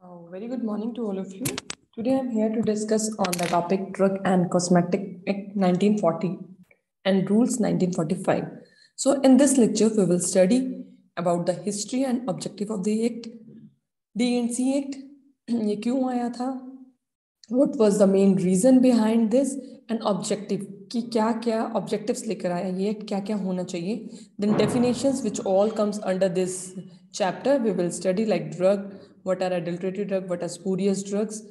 Very good morning to all of you. Today I'm here to discuss on the topic Drug and Cosmetic Act 1940 and Rules 1945. So in this lecture we will study about the history and objective of the act, DNC Act, ये क्यों आया था, what was the main reason behind this and objective कि क्या क्या objectives लेकर आया ये क्या क्या होना चाहिए, then definitions which all comes under this chapter we will study like drug, what are adulterated drugs, what are spurious drugs,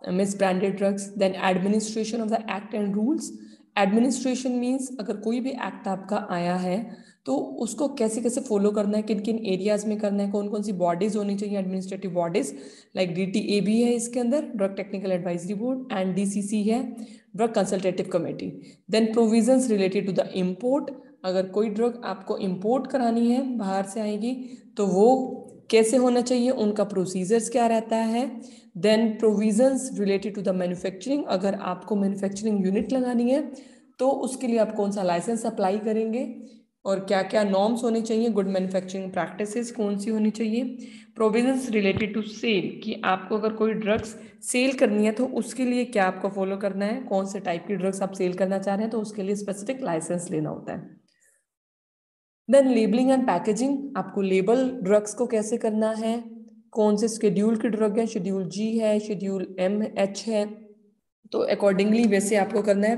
misbranded drugs, then administration of the act and rules. Administration means अगर कोई भी act आपका आया है तो उसको कैसे कैसे फॉलो करना है, किन किन एरियाज में करना है, कौन कौन सी बॉडीज होनी चाहिए, एडमिनिस्ट्रेटिव बॉडीज लाइक DTA भी है इसके अंदर, drug technical advisory board, and DCC है, drug consultative committee. Then provisions related to the import, अगर कोई ड्रग आपको इम्पोर्ट करानी है बाहर से आएगी तो वो कैसे होना चाहिए, उनका प्रोसीजर्स क्या रहता है. Then provisions related to the manufacturing, अगर आपको मैन्युफैक्चरिंग यूनिट लगानी है तो उसके लिए आप कौन सा लाइसेंस अप्लाई करेंगे और क्या क्या नॉर्म्स होने चाहिए, गुड मैन्युफैक्चरिंग प्रैक्टिसेस कौन सी होनी चाहिए. प्रोविजंस रिलेटेड टू सेल, कि आपको अगर कोई ड्रग्स सेल करनी है तो उसके लिए क्या आपको फॉलो करना है, कौन से टाइप की ड्रग्स आप सेल करना चाह रहे हैं तो उसके लिए स्पेसिफिक लाइसेंस लेना होता है. देन लेबलिंग एंड पैकेजिंग, आपको लेबल ड्रग्स को कैसे करना है, कौन से शेड्यूल के ड्रग है, शेड्यूल G है, शेड्यूल MH है, तो अकॉर्डिंगली वैसे आपको करना है.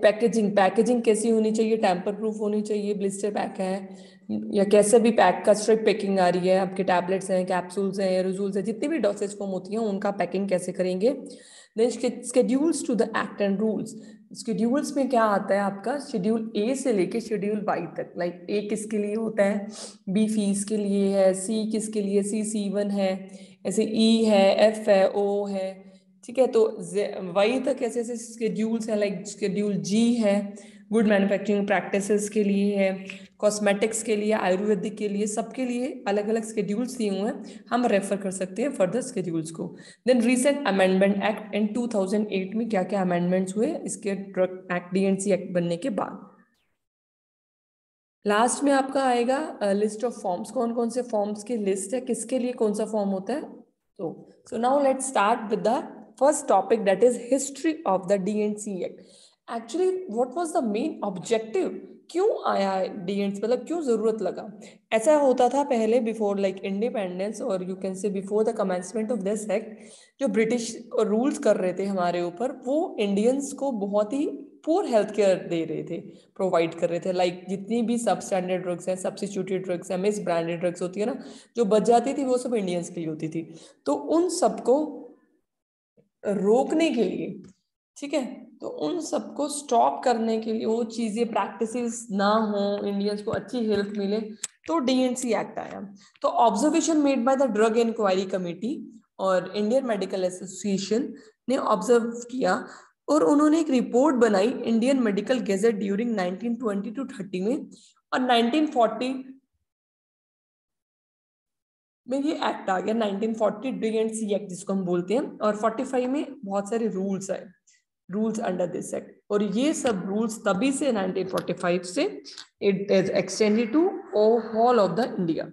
पैकेजिंग, पैकेजिंग कैसी होनी चाहिए, टैम्पर प्रूफ होनी चाहिए, ब्लिस्टर पैक है या कैसे भी पैक का स्ट्रिप पैकिंग आ रही है, आपके टैबलेट्स हैं, कैप्सूल्स हैं, एरोजोल्स हैं, जितनी भी डोसेज फॉर्म होती हैं उनका पैकिंग कैसे करेंगे. Then schedules to the act and rules, schedules में क्या आता है आपका, शेड्यूल A से लेके शेड्यूल Y तक, लाइक A किसके लिए होता है, B फीस के लिए है, C किसके लिए, C1 है, ऐसे E है, F है, O है, ठीक है. तो Y तक ऐसे ऐसे शेड्यूल्स हैं, लाइक शेड्यूल G है गुड मैन्युफैक्चरिंग प्रैक्टिसेस के लिए है, कॉस्मेटिक्स के लिए, आयुर्वेदिक के लिए, सबके लिए अलग अलग शेड्यूल्स दिए हुए हैं, हम रेफर कर सकते हैं फर्दर शेड्यूल्स को. Then recent amendment act in 2008 में क्या क्या अमेंडमेंट्स हुए इसके ड्रग एक्ट DNC एक्ट बनने के बाद. लास्ट में आपका आएगा लिस्ट ऑफ फॉर्म्स, कौन कौन से फॉर्म्स की लिस्ट है, किसके लिए कौन सा फॉर्म होता है. So now let's start with the first topic, that is history of the DNC Act. Actually what was the main objective, क्यों आया DNC, मतलब क्यों जरूरत लगा. ऐसा होता था पहले बिफोर लाइक इंडिपेंडेंस और you can say before the commencement of this act, जो ब्रिटिश रूल्स कर रहे थे हमारे ऊपर वो इंडियंस को बहुत ही पुअर हेल्थ केयर दे रहे थे, प्रोवाइड कर रहे थे. लाइक जितनी भी सब स्टैंडर्ड ड्रग्स हैं, सब्स्टिट्यूटेड ड्रग्स हैं, मिस ब्रांडेड ड्रग्स होती है ना, जो बच जाती थी वो सब इंडियंस के लिए होती थी. तो उन सबको रोकने के लिए, ठीक है, तो उन सबको स्टॉप करने के लिए, वो चीजें प्रैक्टिसेस ना हो, इंडियंस को अच्छी हेल्थ मिले, तो DNC एक्ट आया. तो observation made by the drug inquiry committee और इंडियन मेडिकल एसोसिएशन ने ऑब्जर्व किया और उन्होंने एक रिपोर्ट बनाई Indian medical gazette during 1920 to 30 में, और 1940 में ये एक्ट आ गया, 1940 DNC एक्ट जिसको हम बोलते हैं, और 45 में बहुत सारे रूल्स आए, रूल्स अंडर दिस एक्ट, और ये सब रूल्स तभी से 1945 से it is extended to whole of the India.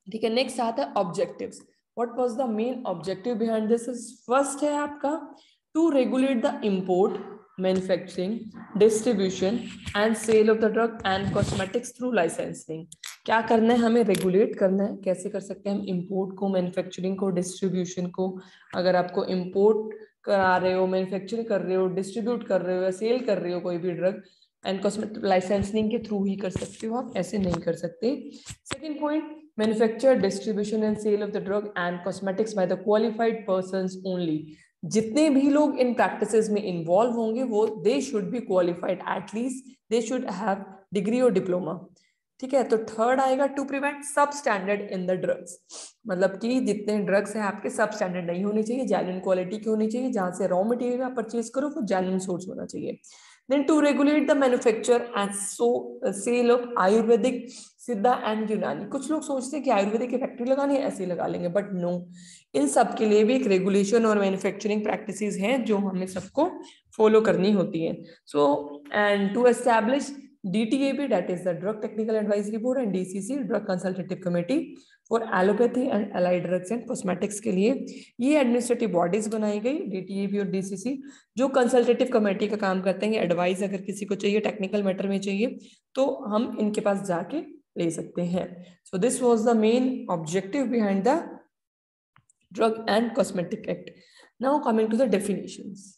ठीक है, नेक्स्ट आता है objectives. What was the main objective behind this. First है आपका to regulate the import, manufacturing, distribution and sale of the drug and cosmetics through licensing. क्या करना है, हमें रेगुलेट करना है. कैसे कर सकते हैं हम इंपोर्ट को, मैन्युफैक्चरिंग को, डिस्ट्रीब्यूशन को. अगर आपको इंपोर्ट करा रहे हो, मैन्युफैक्चर कर रहे हो, डिस्ट्रीब्यूट कर रहे हो या सेल कर रहे हो कोई भी ड्रग, एंड कॉस्मेटिक लाइसेंसिंग के थ्रू ही कर सकते हो, आप ऐसे नहीं कर सकते. Second point, manufacture, distribution and sale of the drug and cosmetics by the qualified persons only. जितने भी लोग इन प्रैक्टिसेस में इन्वॉल्व होंगे वो they should be qualified, at least they should have degree और डिप्लोमा. ठीक है, तो थर्ड आएगा to prevent substandard in the drugs, मतलब कि जितने ड्रग्स हैं आपके सब स्टैंडर्ड नहीं होने चाहिए, जेन्युइन क्वालिटी की होनी चाहिए, जहां से रॉ मटेरियल आप परचेज करो वो जेन्युइन सोर्स होना चाहिए. Then to regulate the manufacture and sale of Ayurvedic, सिद्धा एंड यूनानी. कुछ लोग सोचते हैं कि आयुर्वेदिक की फैक्ट्री लगानी है ऐसे ही लगा लेंगे, बट नो, इन सब के लिए भी एक रेगुलेशन और मैन्युफैक्चरिंग प्रैक्टिसेस हैं जो हमें सबको फॉलो करनी होती है. So and to establish DTAB, that is the Drug Technical Advisory Board, and DCC, Drug Consultative Committee, for allopathy and allied drugs and cosmetics के लिए ये एडमिनिस्ट्रेटिव बॉडीज बनाई गई, DTAB और DCC, जो कंसल्टेटिव कमेटी का काम करते हैं। एडवाइस अगर किसी को चाहिए, टेक्निकल मैटर में चाहिए, तो हम इनके पास जाके ले सकते हैं। So this was the main objective behind the drug and cosmetic act. Now coming to the definitions.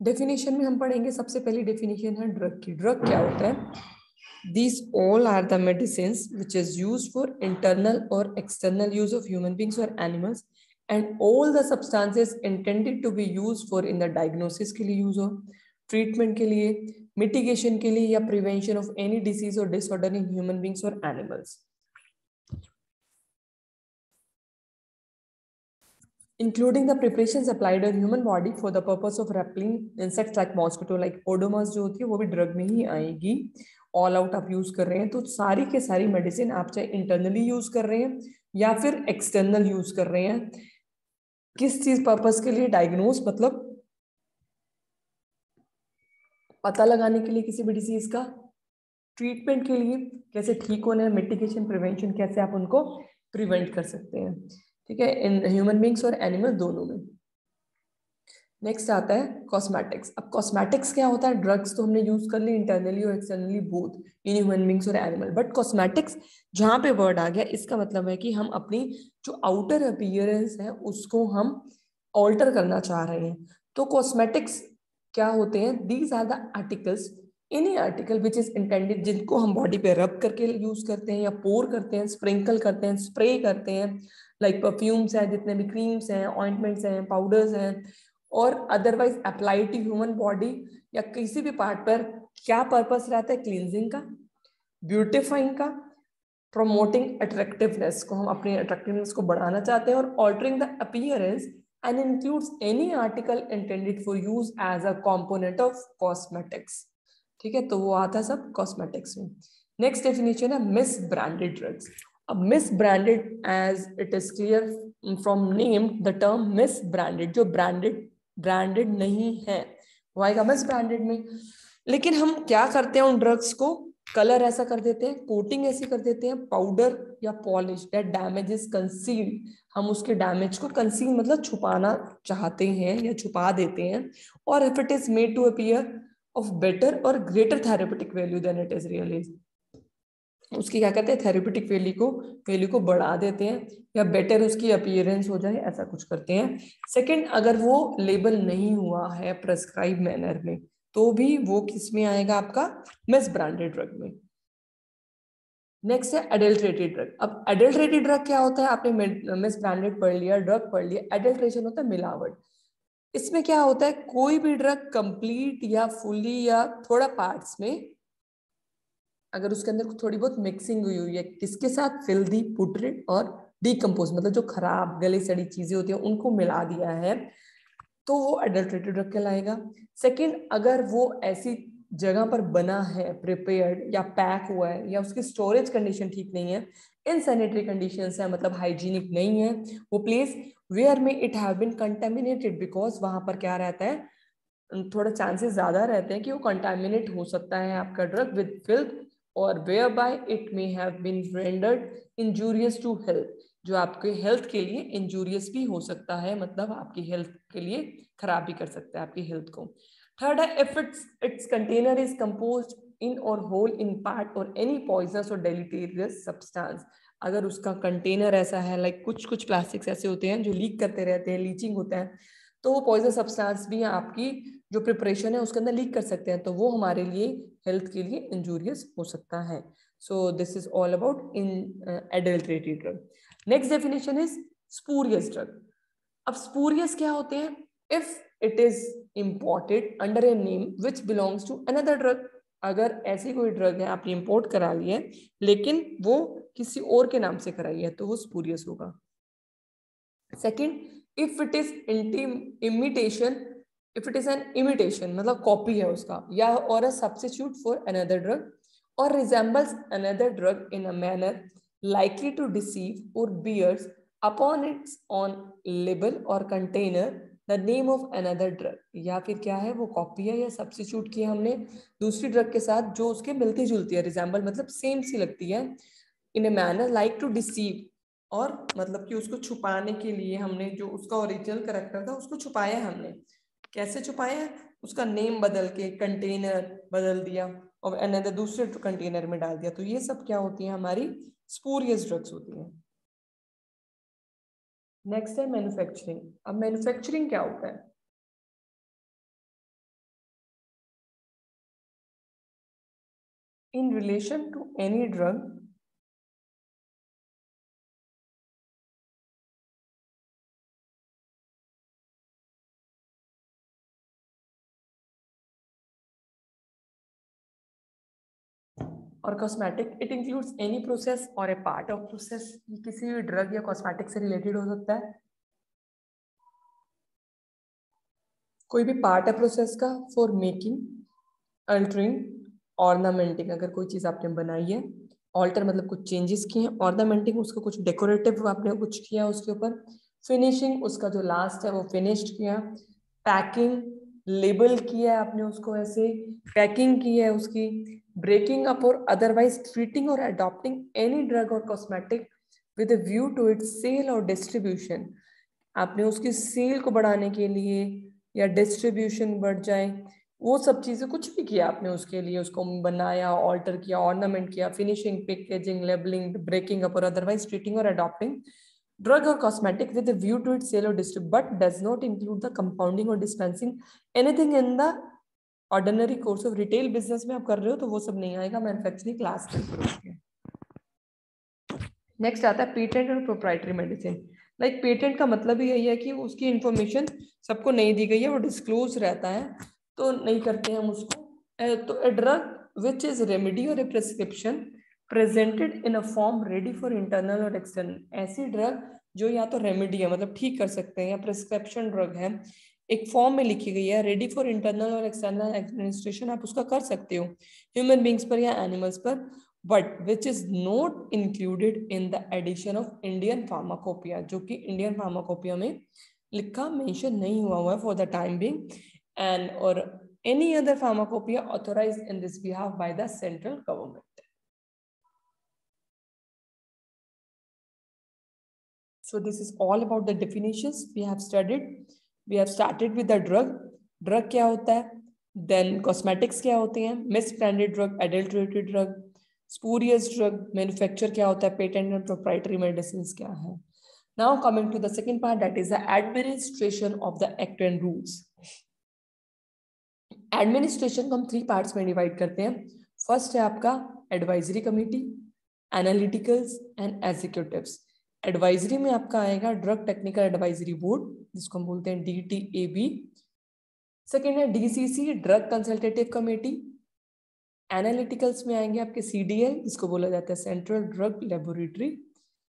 Definition में हम पढ़ेंगे, सबसे पहली डेफिनेशन है ड्रग की। ड्रग क्या होता है? These all are the medicines which is used for internal or external use of human beings or animals, and all the substances intended to be used for in the diagnosis के लिए use हो, treatment के लिए, mitigation के लिए, या prevention of any disease or disorder in human beings or animals, including the preparations applied on human body for the purpose of repelling insects like mosquito, like odomas जो होती है वो भी ड्रग में ही आएगी। ऑल आउट आप use कर रहे हैं तो सारी के सारी मेडिसिन आप चाहे इंटरनली यूज कर रहे हैं या फिर एक्सटर्नल यूज कर रहे हैं, किस चीज पर्पस के लिए? डायग्नोस मतलब पता लगाने के लिए किसी भी डिसीज का, ट्रीटमेंट के लिए कैसे ठीक होना है, मिटिगेशन प्रिवेंशन कैसे आप उनको प्रिवेंट कर सकते हैं, ठीक है, इन ह्यूमन बींग्स और एनिमल दोनों में। नेक्स्ट आता है कॉस्मेटिक्स। अब कॉस्मेटिक्स क्या होता है? ड्रग्स तो हमने यूज कर ली इंटरनली और externally both in human beings और एनिमल, बट कॉस्मेटिक्स जहां पे वर्ड आ गया इसका मतलब है कि हम अपनी जो आउटर अपीयरेंस है उसको हम ऑल्टर करना चाह रहे हैं। तो कॉस्मेटिक्स क्या होते हैं? These are the articles, any article which is intended, जिनको हम बॉडी पे रब करके यूज करते हैं या पोर करते हैं, स्प्रिंकल करते हैं, स्प्रे करते हैं, लाइक परफ्यूम्स हैं, जितने भी क्रीम्स हैं, ऑइंटमेंट्स हैं, पाउडर्स हैं, और otherwise apply to human body या किसी भी पार्ट पर। क्या पर्पस रहता है? क्लींजिंग का, ब्यूटिफाइंग का, प्रोमोटिंग अट्रैक्टिवनेस को, हम अपनी अट्रैक्टिवनेस को बढ़ाना चाहते हैं, और altering the appearance, and includes any article intended for use as a component of cosmetics. ठीक है, तो वो आता है सब कॉस्मेटिक्स में। नेक्स्ट डेफिनेशन है मिस ब्रांडेड ड्रग्स। अब misbranded, as it is clear from name the term misbranded, जो ब्रांडेड नहीं है वो आएगा मिस ब्रांडेड में। लेकिन हम क्या करते हैं? उन ड्रग्स को कलर ऐसा कर देते हैं, कोटिंग ऐसी कर देते हैं, पाउडर या polish that damage is concealed, हम उसके डैमेज को कंसील मतलब छुपाना चाहते हैं या छुपा देते हैं, और if it is made to appear of better or greater therapeutic value then it is really, उसकी क्या करते हैं? थेरेपेटिक वैल्यू को बढ़ा देते हैं, या बेटर उसकी अपीयरेंस हो जाए, ऐसा कुछ करते हैं। सेकंड, अगर वो लेबल नहीं हुआ है प्रेस्क्राइब मैनर में, तो भी वो किस में आएगा? आपका मिस ब्रांडेड ड्रग में। नेक्स्ट है एडल्ट्रेटेड ड्रग। अब एडल्ट्रेटेड ड्रग क्या होता है? आपने मिस ब्रांडेड पढ़ लिया, ड्रग पढ़ लिया, एडल्ट्रेशन होता है मिलावट। इसमें क्या होता है? कोई भी ड्रग कंप्लीट या फुली या थोड़ा पार्ट्स में, अगर उसके अंदर थोड़ी बहुत मिक्सिंग हुई हुई है, किसके साथ? फिल्दी, पुट्रिड और डीकम्पोज, मतलब जो खराब गली सड़ी चीजें होती है उनको मिला दिया है, तो वो एडल्ट्रेटेड ड्रग कहलाएगा। सेकंड, अगर वो ऐसी जगह पर बना है, प्रिपेयर्ड या पैक हुआ है, या उसकी स्टोरेज कंडीशन ठीक नहीं है, इनसैनिटरी कंडीशंस है, मतलब हाइजीनिक नहीं है वो प्लेस, वेयर में it have been contaminated, because वहां पर क्या रहता है? थोड़ा चांसेस ज्यादा रहते हैं कि वो कंटामिनेट हो सकता है आपका ड्रग विद फिल्थ, और whereby it may have been rendered injurious to health, जो आपके हेल्थ के लिए इंजूरियस भी हो सकता है, मतलब आपकी हेल्थ के लिए खराब भी कर सकता है आपकी हेल्थ को। थर्ड है if its container is composed in or whole in part or any poisonous or deleterious substance, अगर उसका कंटेनर ऐसा है, लाइक कुछ प्लास्टिक्स ऐसे होते हैं जो लीक करते रहते हैं, लीचिंग होता है, तो वो पॉइजन सब्सटेंस भी आपकी जो प्रिपरेशन है उसके अंदर लीक कर सकते हैं, तो वो हमारे लिए हेल्थ के लिए इंजूरियस हो सकता है। So this is all about in adulterated drug. Next definition is spurious drug. अब स्पूरियस क्या होते हैं? If it is imported under a name which belongs to another drug, अगर ऐसी कोई ड्रग है आपने इंपोर्ट करा ली है लेकिन वो किसी और के नाम से कराई है, तो वो स्पूरियस होगा। Second, if it is imitation, if it is an imitation मतलब कॉपी है उसका, या or a substitute for another drug, or resembles another drug in a manner likely to deceive or bears upon its on label or container the name of another drug, या फिर क्या है वो copy है या सब्स्टिट्यूट किया हमने दूसरी ड्रग के साथ जो उसके मिलती जुलती है, रिजेंबल मतलब सेम सी लगती है, in a manner like to deceive, और मतलब कि उसको छुपाने के लिए हमने जो उसका ओरिजिनल करेक्टर था उसको छुपाया हमने। कैसे छुपाया? उसका नेम बदल के कंटेनर बदल दिया और अनदर दूसरे कंटेनर में डाल दिया। तो ये सब क्या होती है? हमारी स्पूरियस ड्रग्स होती हैं। नेक्स्ट है मैन्युफैक्चरिंग। अब मैन्युफैक्चरिंग क्या होता है? In relation to any drug और cosmetic, it includes any process or a part of process. किसी भी ड्रग या कॉस्मेटिक से रिलेटेड हो सकता है, कोई भी पार्ट है प्रोसेस का, फॉर मेकिंग, अल्टरिंग, ऑर्नामेंटिंग, अगर कोई चीज आपने बनाई है, ऑल्टर मतलब कुछ चेंजेस किए हैं, ऑर्नामेंटिंग उसको कुछ डेकोरेटिव आपने कुछ किया उसके ऊपर, फिनिशिंग उसका जो लास्ट है वो फिनिश्ड किया, पैकिंग लेबल किया है आपने उसको, ऐसे पैकिंग की है उसकी, ब्रेकिंग अप और अदरवाइज ट्रीटिंग और अडॉप्टिंग एनी ड्रग और cosmetic with a view to its sale और डिस्ट्रीब्यूशन, आपने उसकी सेल को बढ़ाने के लिए या डिस्ट्रीब्यूशन बढ़ जाए, वो सब चीजें कुछ भी किया आपने उसके लिए, उसको बनाया, ऑल्टर किया, ऑर्नामेंट किया, finishing, packaging, labelling, breaking up और अदरवाइज ट्रीटिंग और adopting drug or cosmetic with a view to its sale or distribute, but does not include the compounding or dispensing anything in the ordinary course of retail business में आप कर रहे हो तो वो सब नहीं आएगा मैन्युफैक्चरिंग क्लास के ऊपर। नेक्स्ट आता है पेटेंट और प्रोप्राइटरी मेडिसिन। लाइक पेटेंट का मतलब ही यही है कि उसकी इंफॉर्मेशन सबको नहीं दी गई है, वो डिस्क्लोज रहता है तो नहीं करते हम उसको। तो a drug which is remedy or a prescription presented in a form ready for internal or external, ऐसी ड्रग जो या तो रेमेडी है मतलब ठीक कर सकते हैं, या प्रिस्क्रिप्शन ड्रग है, एक फॉर्म में लिखी गई है, रेडी फॉर इंटरनल और एक्सटर्नल एडमिनिस्ट्रेशन, आप उसका कर सकते हो ह्यूमन बींग्स पर या एनिमल्स पर, but which is not included in the edition of Indian pharmacopoeia, जो कि इंडियन फार्माकोपिया में लिखा मेंशन नहीं हुआ है for the time being, and और any other pharmacopoeia authorized in this behalf by the central government. So this is all about the definitions we have studied. We have started with the drug. Drug क्या होता है? Then cosmetics क्या होते हैं? Misbranded drug, adulterated drug, spurious drug, manufacture क्या होता है? Patent and proprietary medicines क्या है? Now coming to the second part, that is the administration of the act and rules. Administration को हम 3 पार्ट्स में डिवाइड करते हैं। फर्स्ट है आपका advisory committee, analyticals and executives. Advisory में आपका आएगा ड्रग टेक्निकल एडवाइजरी बोर्ड, जिसको हम बोलते हैं DTAB। सेकेंड है DCC, ड्रग कंसल्टेटिव कमेटी। एनालिटिकल्स में आएंगे आपके CDL, जिसको बोला जाता है central drug laboratory.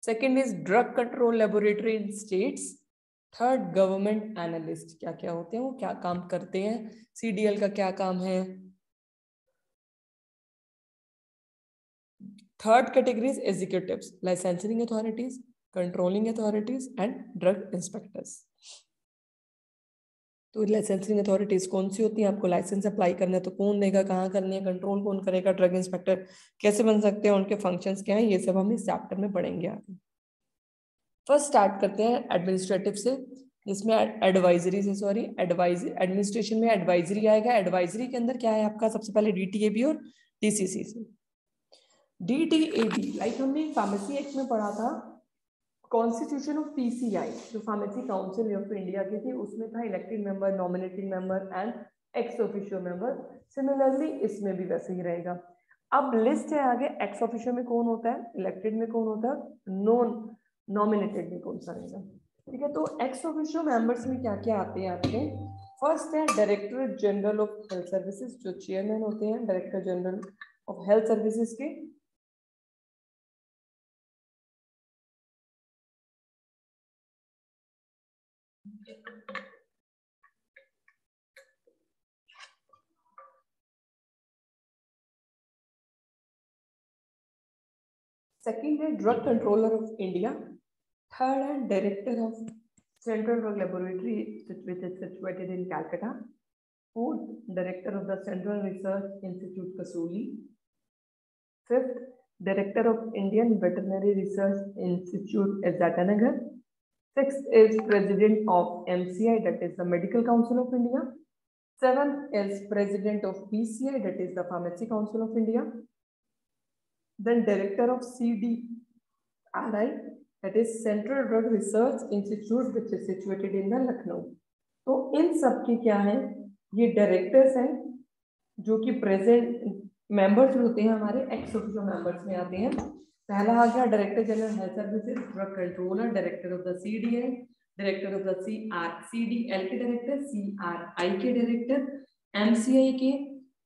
Second is drug control laboratory in states. Third government analyst, क्या क्या होते हैं वो, क्या काम करते हैं, CDL का क्या काम है। Third category is executives, licensing authorities, controlling authorities and drug inspectors. तो लाइसेंसिंग अथॉरिटीज कौन सी होती है? आपको लाइसेंस अप्लाई करना है तो कौन देगा, कहाँ करनी है, कंट्रोल कौन करेगा, ड्रग इंस्पेक्टर कैसे बन सकते हैं, उनके फंक्शंस क्या हैं, ये सब हम इस चैप्टर में पढ़ेंगे आगे। फर्स्ट स्टार्ट करते हैं एडमिनिस्ट्रेटिव से, जिसमें एडवाइजरी से, सॉरी एडवाइजरी, एडमिनिस्ट्रेशन में एडवाइजरी आएगा। एडवाइजरी के अंदर क्या है आपका? सबसे पहले DTAB और DCC से। DTAB लाइक हमने फार्मेसी एक्ट में पढ़ा था, कॉन्स्टिट्यूशन ऑफ PCI जो फार्मेसी काउंसिल ऑफ इंडिया की थी, उसमें था elected member, nominating member and x officio member. Similarly इसमें भी वैसे ही रहेगा। अब लिस्ट है आगे, एक्स ऑफिशियो में कौन होता है, इलेक्टेड में कौन होता है, नॉन नॉमिनेटेड में कौन सा रहेगा। ठीक है, तो एक्स ऑफिशियो मेंबर्स में क्या क्या आते हैं आपके? फर्स्ट है director general of health services, जो चेयरमैन होते हैं director general of health services के। सेकंड है drug controller of India. Third है director of Central Drug Laboratory, which is situated in Calcutta. Fourth, Director of the Central Research Institute, Kasoli. Fifth, Director of Indian Veterinary Research Institute, Jatanagar. Sixth is President of MCI, that is the Medical Council of India. Seventh is President of PCI, that is the Pharmacy Council of India. Then Director of CDRI, that is Central Drug Research Institute, which is situated in the Lucknow. तो इन सब के क्या है, ये directors हैं जो कि present members होते हैं, हमारे एक्स ऑफिशियो मेंबर्स में आते हैं. पहला आ गया director general health services, drug controller, director of the CDL, director of the CDL के डायरेक्टर, CRI के डायरेक्टर, MCI के,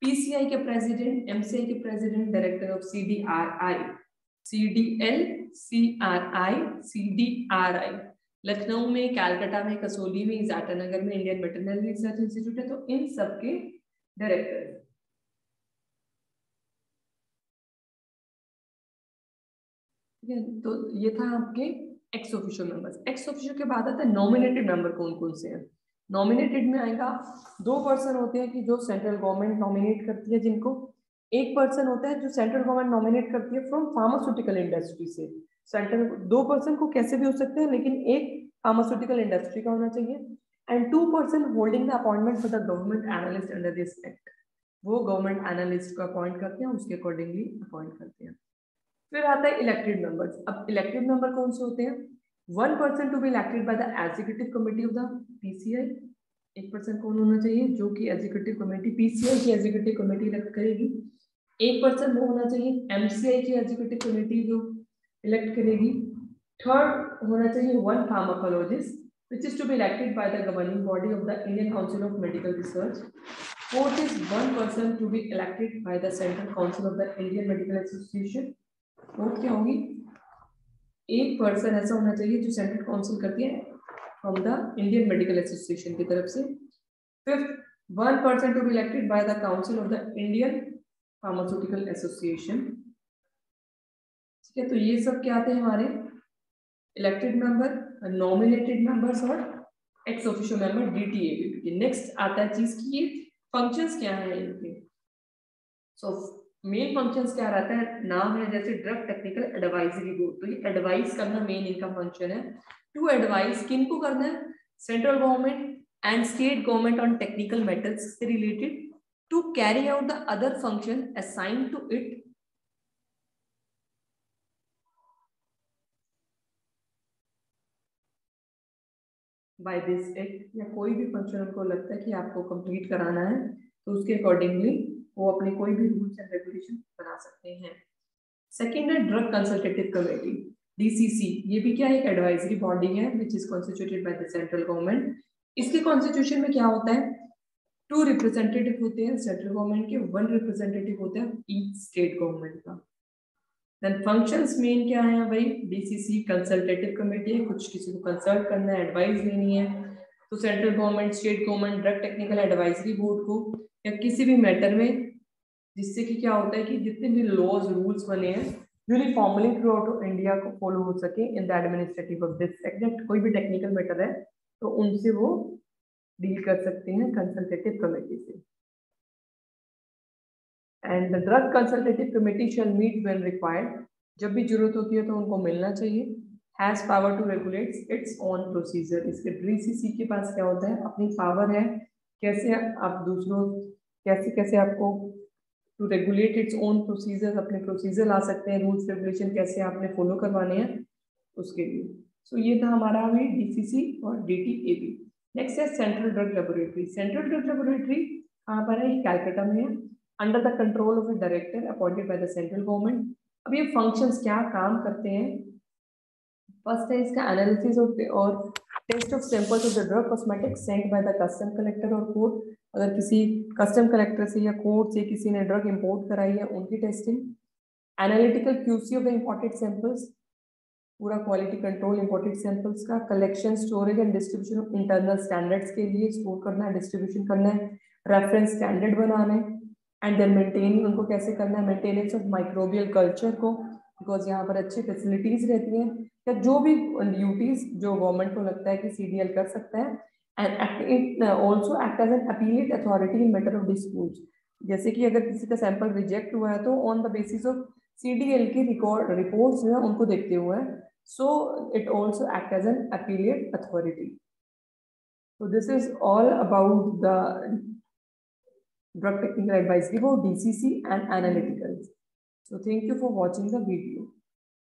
PCI के प्रेसिडेंट, MCI के president, director of CDRI, CDL, CRI, CDRI. Lucknow में, कैलकाटा में, कसौली में, जाटानगर में इंडियन वेटरनरी रिसर्च इंस्टीट्यूट है. तो इन सबके डायरेक्टर. तो ये था आपके ex officio members. Ex officio के बाद आता है नॉमिनेटेड मेंबर. कौन कौन से हैं नॉमिनेटेड में? आएगा 2 पर्सन होते हैं कि जो सेंट्रल गवर्नमेंट नॉमिनेट करती है जिनको. 1 पर्सन होता है जो सेंट्रल गवर्नमेंट नॉमिनेट करती है फ्रॉम फार्मास्यूटिकल इंडस्ट्री से. सेंट्रल 2 पर्सन को कैसे भी हो सकते हैं, लेकिन एक फार्मास्यूटिकल इंडस्ट्री का होना चाहिए. And 2 person holding the appointment for the government analyst under this act. वो गवर्नमेंट एनालिस्ट को अपॉइंट करते हैं, उसके अकॉर्डिंगली अपॉइंट करते हैं. फिर आता है इलेक्टेड मेंबर्स. अब इलेक्टेड मेंबर कौन से होते हैं? 1 person to be elected by the executive committee of the PCI. 1 person कौन होना चाहिए? जो कि एग्जीक्यूटिव कमेटी, PCI की एग्जीक्यूटिव कमेटी इलेक्ट करेगी. 1 पर्सन वो होना चाहिए MCI की एग्जीक्यूटिव कमेटी जो इलेक्ट करेगी. थर्ड होना चाहिए 1 pharmacologist which is to be elected by the governing body of the Indian Council of Medical Research. Fourth is 1 person to be elected by the Central Council of the Indian Medical Association. Fourth क्या होगी? 1 person ऐसा होना चाहिए जो central council करती है from the Indian medical association की तरफ से. Fifth 1 person to be elected by the council of the Indian pharmaceutical association. ठीक है, तो ये सब क्या आते हैं हमारे इलेक्टेड मेंबर, नॉमिनेटेड मेंबर्स और ex officio member DTABP. Next आता है चीज की ये फंक्शंस क्या है इनके. सो मेन फंक्शंस क्या रहता है? नाम है जैसे ड्रग टेक्निकल एडवाइजरी बोर्ड. तो ये एडवाइस करना मेन इनका फंक्शन है. टू एडवाइस किनको करना है? Central government and state government on technical matters से related. To carry out the other function assigned to it by this act. या कोई भी फंक्शन उनको लगता है कि आपको कंप्लीट कराना है तो उसके अकॉर्डिंगली वो अपने कोई भी रूल्स एंड रेगुलेशन बना सकते हैं. सेकेंड है ड्रग कंसल्टेटिव कमेटी, DCC. ये भी क्या है? एक एडवाइजरी बॉडी है which is constituted by the central government. इसके कॉन्स्टिट्यूशन में क्या होता है? 2 रिप्रेजेंटेटिव होते हैं सेंट्रल गवर्नमेंट के, 1 रिप्रेजेंटेटिव होता है ईच स्टेट गवर्नमेंट का. देन फंक्शंस मेन क्या है भाई? DCC कंसल्टेटिव कमेटी है, कुछ किसी को कंसल्ट करना है, एडवाइस लेनी है. तो central government, state government drug technical advisory board को या किसी भी मैटर में, जिससे कि क्या होता है कि जितने भी लॉज रूल्स बने हैं यूनिफॉर्मली थ्रू आउट इंडिया को फॉलो हो सके in the administrative of this act. कोई भी टेक्निकल मैटर है तो उनसे वो डील कर सकते हैं कंसल्टेटिव कमेटी से. And the drug consultative committee shall meet when required. जब भी जरूरत होती है तो उनको मिलना चाहिए. Has power to regulate its own procedure. इसके DCC के पास क्या होता है? अपनी पावर है कैसे आप दूसरों कैसे आपको to regulate its own procedure, अपने प्रोसीजर ला सकते हैं, रूल्स रेगुलेशन कैसे आपने फॉलो करवाने हैं उसके लिए. सो ये था हमारा अभी DCC और DTAB. नेक्स्ट है central drug laboratory. Central drug laboratory कहाँ पर है? कैलकाटा में है, under the control of A director appointed by the central government. अब ये फंक्शंस क्या काम करते हैं? फर्स्ट है इसका एनालिसिस और test of samples of the drug cosmetics sent by the custom collector और कोर्ट. अगर किसी कस्टम कलेक्टर से या कोर्ट से किसी ने ड्रग इंपोर्ट कराई है उनकी testing. Analytical QC of the imported samples, पूरा क्वालिटी कंट्रोल इंपोर्टेड सैंपल्स का. Collection, storage and distribution of internal standards के लिए स्टोर करना है, डिस्ट्रीब्यूशन करना है, रेफरेंस स्टैंडर्ड बनाना है. एंड देन मेंटेनिंग, उनको कैसे करना है? मेंटेनेंस ऑफ माइक्रोबियल कल्चर को बिकॉज यहाँ पर अच्छी फैसिलिटीज रहती हैं, या जो भी ड्यूटीज जो गवर्नमेंट को लगता है कि CDL कर सकता है। And it also act as an appellate authority in matter of dispute. जैसे कि अगर किसी का सैंपल रिजेक्ट हुआ है तो on the basis of CDL की रिपोर्ट्स जो है उनको देखते हुए, so it also act as an appellate authority. So this is all about the drug technical advisory for DCC and analyticals. So thank you for watching the video.